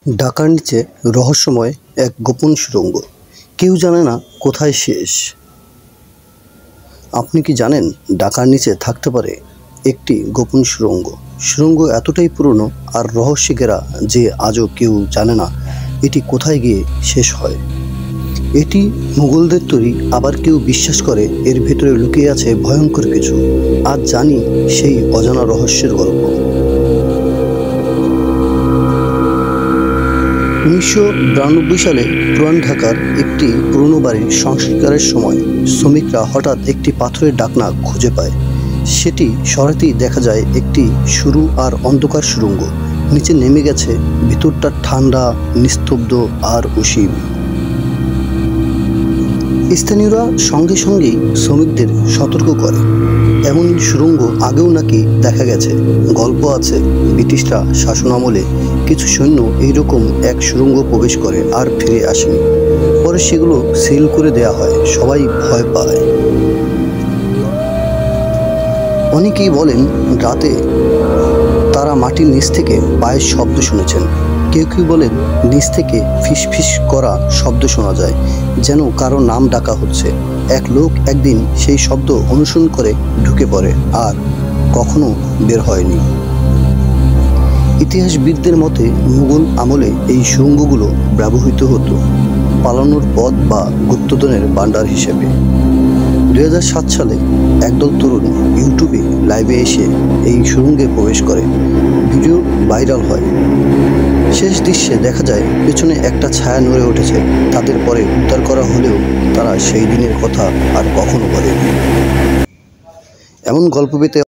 ঢাকার নিচে রহস্যময় এক গোপন সুড়ঙ্গ। কেউ জানে না কোথায় শেষ। আপনি কি জানেন ঢাকার নিচে থাকতে পারে একটি গোপন সুড়ঙ্গ? সুড়ঙ্গ এতটাই পুরনো আর রহস্যে ঘেরা যে আজও কেউ জানে না এটি কোথায় গিয়ে শেষ হয়। এটি মুঘলদের তৈরি, আবার কেউ বিশ্বাস করে এর ভেতরে লুকিয়ে আছে ভয়ঙ্কর কিছু। আজ জানি সেই অজানা রহস্যের গল্প। 1992 সালে পুরান ঢাকার একটি পুরনো বাড়ির সংস্কারের সময় শ্রমিকরা হঠাৎ একটি পাথরের ডাকনা খুঁজে পায়। সেটি সরাতেই দেখা যায় একটি সরু আর অন্ধকার সুড়ঙ্গ। নিচে নেমে গেছে, ভিতরটা ঠান্ডা, নিস্তব্ধ আর অসীম। স্থানীয়রা সঙ্গে সঙ্গেই শ্রমিকদের সতর্ক করে, এমন সুড়ঙ্গ আগেও নাকি দেখা গেছে। গল্প আছে ব্রিটিশরা শাসনামলে কিছু সৈন্য এইরকম এক সুড়ঙ্গ প্রবেশ করে আর ফিরে আসেনি। পরে সেগুলো সিল করে দেয়া হয়, সবাই ভয় পায়। অনেকেই বলেন রাতে তারা মাটির নিচ থেকে পায়ের শব্দ শুনেছেন। কেউ কেউ বলেন নিচ থেকে ফিসফিস করা শব্দ শোনা যায়, যেন কারো নাম ডাকা হচ্ছে। এক লোক একদিন সেই শব্দ অনুসরণ করে ঢুকে পড়ে আর কখনো বের হয়নি। ইতিহাসবিদদের মতে মুঘল আমলে এই সুড়ঙ্গগুলো ব্যবহৃত হতো পালানোর পথ বা গুপ্তধনের ভাণ্ডার হিসেবে। 2007 সালে একদল তরুণ ইউটিউবে লাইভে এসে এই সুড়ঙ্গে প্রবেশ করে। ভিডিও ভাইরাল হয়। শেষ দৃশ্যে দেখা যায় পেছনে একটা ছায়া নড়ে উঠেছে। তাদের পরে উদ্ধার করা হলেও তারা সেই দিনের কথা আর কখনো বলেনি। এমন গল্প পেতে